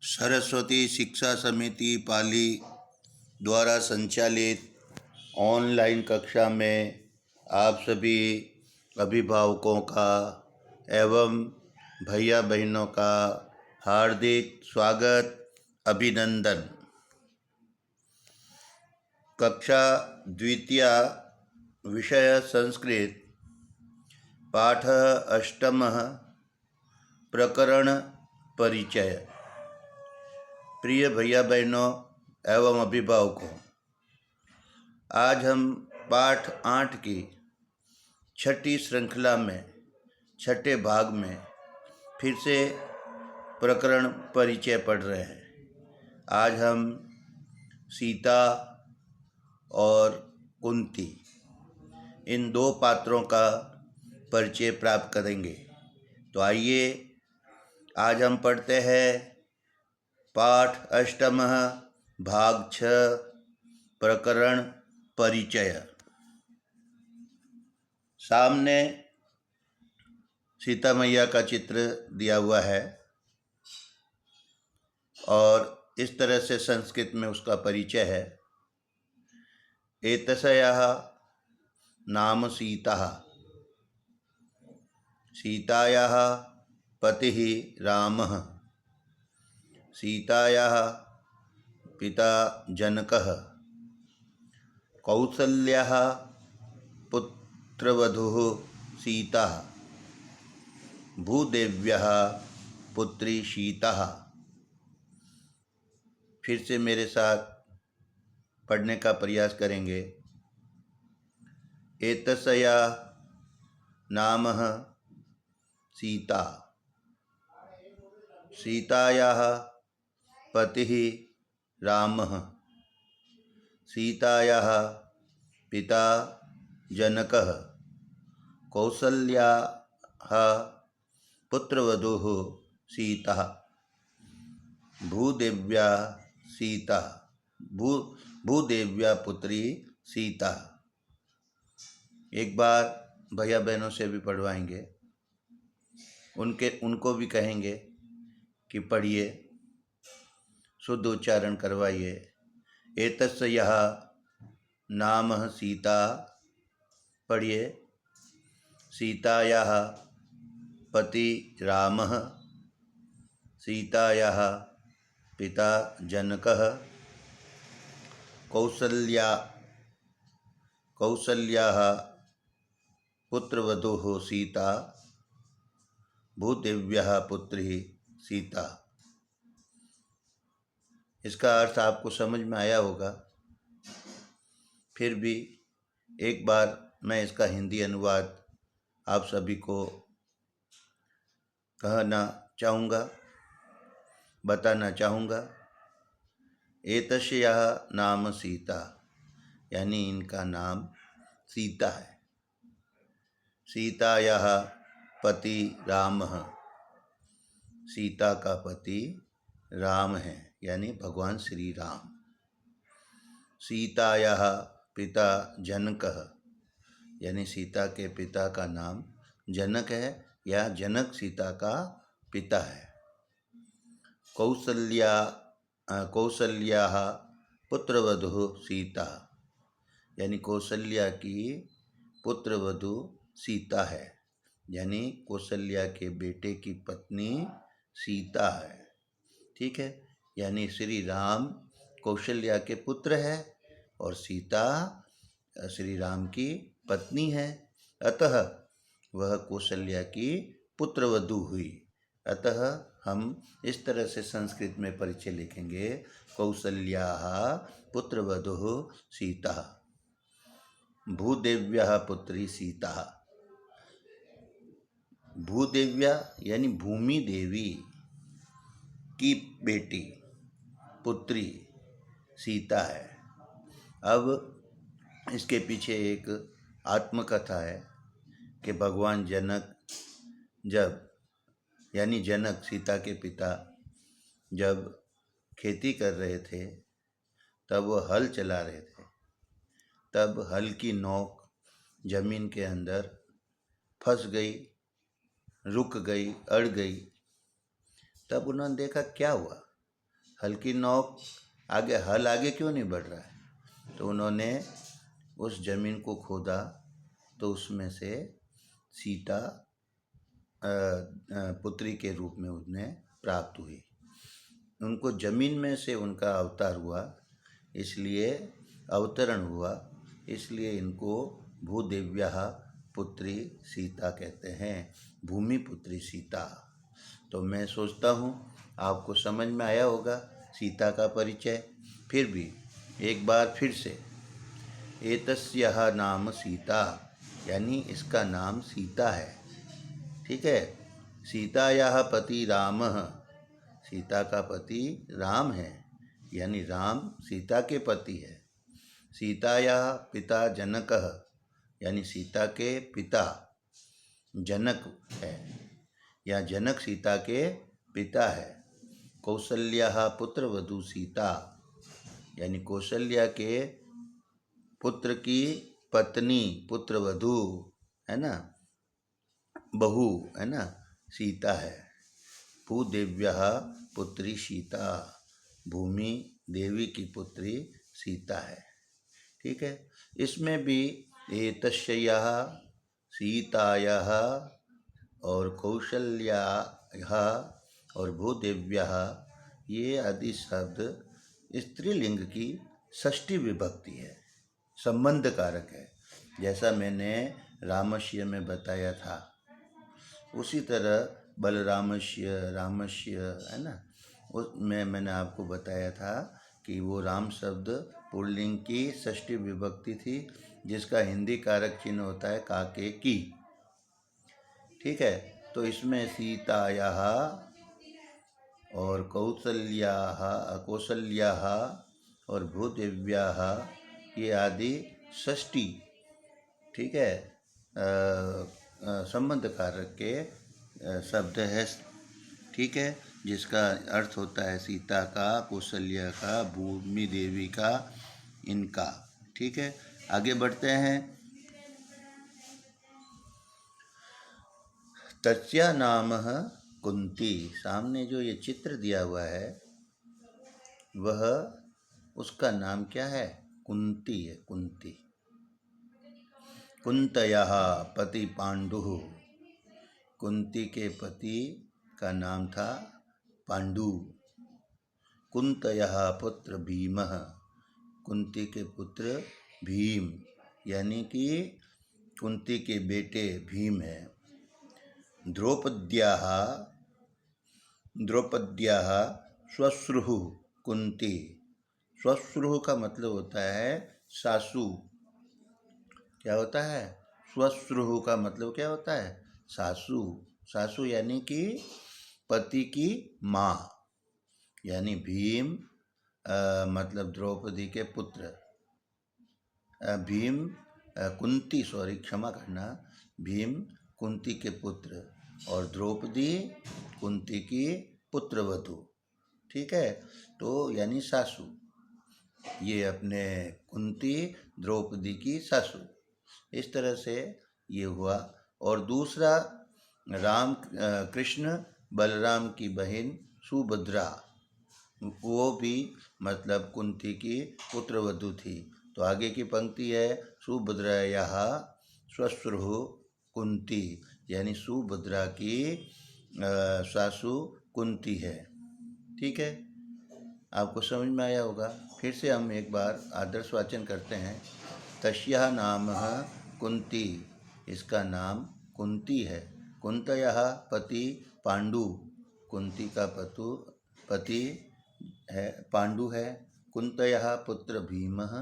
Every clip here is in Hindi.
सरस्वती शिक्षा समिति पाली द्वारा संचालित ऑनलाइन कक्षा में आप सभी अभिभावकों का एवं भैया बहनों का हार्दिक स्वागत अभिनंदन। कक्षा द्वितीया विषय संस्कृत पाठ अष्टमः प्रकरण परिचय। प्रिय भैया बहनों एवं अभिभावकों, आज हम पाठ 8 की छठी श्रृंखला में छठे भाग में फिर से प्रकरण परिचय पढ़ रहे हैं। आज हम सीता और कुंती इन दो पात्रों का परिचय प्राप्त करेंगे। तो आइए आज हम पढ़ते हैं पाठ अष्टमः भाग 6 प्रकरण परिचय। सामने सीता मैया का चित्र दिया हुआ है और इस तरह से संस्कृत में उसका परिचय है। एतस्याः नाम सीता, सीतायाः पतिः रामः, सीतायाः पिता जनकः, कौसल्याः पुत्रवधूः सीता, भूदेव्याः पुत्री सीता। फिर से मेरे साथ पढ़ने का प्रयास करेंगे। एतस्याः नाम सीता, सीतायाः पतिः रामः, सीतायाः पिता जनकः, कौसल्याः पुत्रवधूः सीता, भूदेव्या सीता, भूदेव्या पुत्री सीता। एक बार भैया बहनों से भी पढ़वाएंगे, उनको भी कहेंगे कि पढ़िए, शुद्ध उच्चारण करवाइए। एतस्याः नाम सीता, पढ़िए। सीतायाः पति रामः, सीतायाः पिता जनकः, कौसल्याः पुत्रवधूः सीता, भूदेव्याः पुत्री सीता। इसका अर्थ आपको समझ में आया होगा, फिर भी एक बार मैं इसका हिंदी अनुवाद आप सभी को कहना चाहूँगा, बताना चाहूँगा। एतस्याः नाम सीता, यानी इनका नाम सीता है। सीतायाः पति रामः, सीता का पति राम है, यानी भगवान श्री राम। सीतायाः पिता जनकः, यानी सीता के पिता का नाम जनक है या जनक सीता का पिता है। कौसल्याः पुत्रवधूः सीता, यानी कौसल्या की पुत्रवधू सीता है, यानी कौसल्या के बेटे की पत्नी सीता है। ठीक है, यानी श्री राम कौशल्या के पुत्र है और सीता श्री राम की पत्नी है, अतः वह कौशल्या की पुत्रवधू हुई। अतः हम इस तरह से संस्कृत में परिचय लिखेंगे, कौसल्याः पुत्रवधूः सीता, भूदेव्याः पुत्री सीता। भूदेव्या यानी भूमि देवी की बेटी पुत्री सीता है। अब इसके पीछे एक आत्मकथा है कि भगवान जनक यानी जनक सीता के पिता जब खेती कर रहे थे, तब वो हल चला रहे थे, तब हल की नोक जमीन के अंदर फंस गई, रुक गई, अड़ गई। तब उन्होंने देखा क्या हुआ, हल की नोक आगे, हल आगे क्यों नहीं बढ़ रहा है? तो उन्होंने उस जमीन को खोदा तो उसमें से सीता पुत्री के रूप में उन्हें प्राप्त हुई। उनको जमीन में से उनका अवतार हुआ, इसलिए अवतरण हुआ, इसलिए इनको भूदेव्या पुत्री सीता कहते हैं, भूमि पुत्री सीता। तो मैं सोचता हूँ आपको समझ में आया होगा सीता का परिचय। फिर भी एक बार फिर से, एतस्याः नाम सीता, यानी इसका नाम सीता है। ठीक है। सीतायाः पति रामः, सीता का पति राम है, यानी राम सीता के पति है। सीतायाः पिता जनकः, यानी सीता के पिता जनक है, या जनक सीता के पिता है। कौसल्याः पुत्रवधू सीता, यानी कौशल्या के पुत्र की पत्नी, पुत्रवधू है ना, बहू है ना, सीता है। भूदेव्या पुत्री सीता, भूमि देवी की पुत्री सीता है। ठीक है। इसमें भी एतस्याः, सीतायाः और कौशल्याः और भूदेव्याः, ये आदि शब्द स्त्रीलिंग की षष्ठी विभक्ति है, संबंध कारक है। जैसा मैंने रामस्य में बताया था, उसी तरह बलरामस्य, रामस्य है ना, उसमें मैंने आपको बताया था कि वो राम शब्द पुल्लिंग की षष्ठी विभक्ति थी, जिसका हिंदी कारक चिन्ह होता है काके की। ठीक है। तो इसमें सीतायाः और कौसल्याः और भूदेव्याः, ये आदि षष्ठी, ठीक है, संबंध कारक के शब्द है। ठीक है। जिसका अर्थ होता है सीता का, कौशल्या का, भूमि देवी का, इनका। ठीक है। आगे बढ़ते हैं। तस्या नाम कुंती, सामने जो ये चित्र दिया हुआ है वह, उसका नाम क्या है? कुंती है, कुंती। कुंतयः पति पांडु, कुंती के पति का नाम था पांडु। कुंतयः पुत्र भीमः, कुंती के पुत्र भीम, यानी कि कुंती के बेटे भीम है। द्रौपद्याः, द्रौपद्याः श्वश्रुः कुंती, श्वश्रुः का मतलब होता है सासू। क्या होता है? श्वश्रुः का मतलब क्या होता है? सासू। सासू यानी कि पति की माँ, यानी भीम मतलब द्रौपदी के पुत्र। भीम कुंती, सॉरी क्षमा करना, भीम कुंती के पुत्र और द्रौपदी कुंती की पुत्रवधू। ठीक है। तो यानी सासू, ये अपने कुंती द्रौपदी की सासू, इस तरह से ये हुआ। और दूसरा राम कृष्ण बलराम की बहन सुभद्रा, वो भी मतलब कुंती की पुत्रवधू थी। तो आगे की पंक्ति है सुभद्रायाः श्वश्रुः कुंती, यानी सुभद्रा की सासू कुंती है। ठीक है। आपको समझ में आया होगा। फिर से हम एक बार आदर्श वाचन करते हैं। तस्याः नाम कुंती, इसका नाम कुंती है। कुंतयः पति पांडु, कुंती का पति है पांडु है। कुंतयः पुत्र भीमः,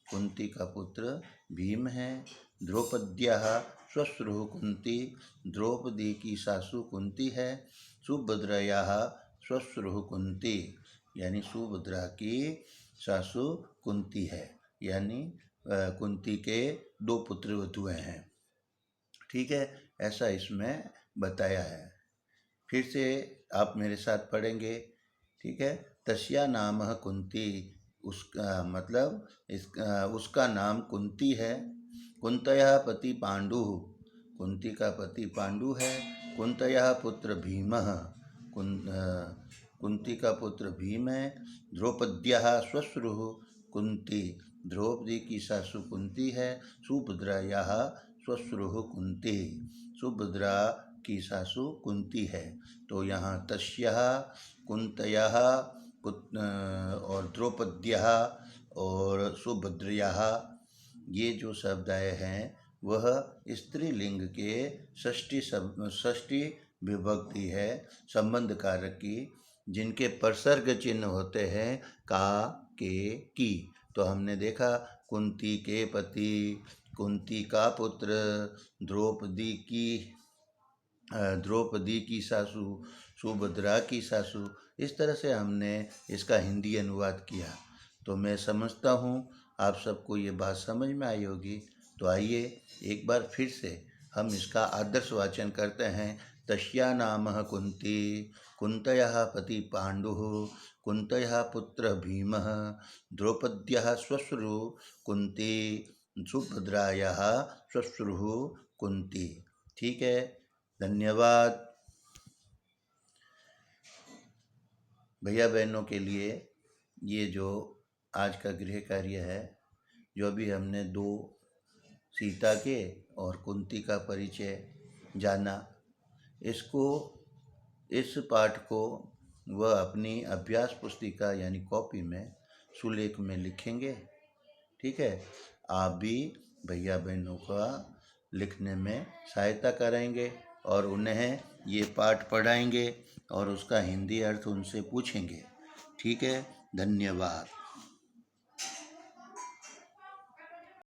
कुंती का पुत्र भीम है। द्रौपद्याः श्वश्रुः कुंती, द्रौपदी की सासू कुंती है। सुभद्रायाः श्वश्रुः कुंती, यानी सुभद्रा की सासू कुंती है, यानी कुंती के 2 पुत्रवधुएं हैं। ठीक है। ऐसा इसमें बताया है। फिर से आप मेरे साथ पढ़ेंगे। ठीक है। तस्या नाम कुंती, उसका मतलब उसका नाम कुंती है। कुंतयः पति पांडु, कुंती का पति पांडु है। कुंतयः पुत्र भीमः, कुंती का पुत्र भीम है। द्रौपद्याः श्वश्रुः, कुंती द्रौपदी की सासू कुंती है। सुभद्रायाः श्वश्रुः कुंती, सुभद्रा की सासू कुंती है। तो यहाँ तस्याः, कुंतयाः और द्रौपद्याः और सुभद्रयाः, ये जो शब्द आए हैं वह स्त्रीलिंग के षष्ठी विभक्ति है, संबंध कारक की, जिनके प्रसर्ग चिन्ह होते हैं का, के, की। तो हमने देखा कुंती के पति, कुंती का पुत्र, द्रौपदी की सासू, सुभद्रा की सासू। इस तरह से हमने इसका हिंदी अनुवाद किया। तो मैं समझता हूँ आप सबको ये बात समझ में आई होगी। तो आइए एक बार फिर से हम इसका आदर्श वाचन करते हैं। तस्या नामः कुंती, कुंतयाः पति पांडुः, कुंतयाः पुत्र भीमः, द्रौपद्याः श्वश्रुः कुंती, सुभद्रायाः श्वश्रुः कुंती। ठीक है, धन्यवाद। भैया बहनों के लिए ये जो आज का गृह कार्य है, जो अभी हमने 2 सीता के और कुंती का परिचय जाना, इस पाठ को वह अपनी अभ्यास पुस्तिका यानी कॉपी में सुलेख में लिखेंगे। ठीक है, आप भी भैया बहनों का लिखने में सहायता करेंगे और उन्हें ये पाठ पढ़ाएंगे और उसका हिंदी अर्थ उनसे पूछेंगे। ठीक है, धन्यवाद।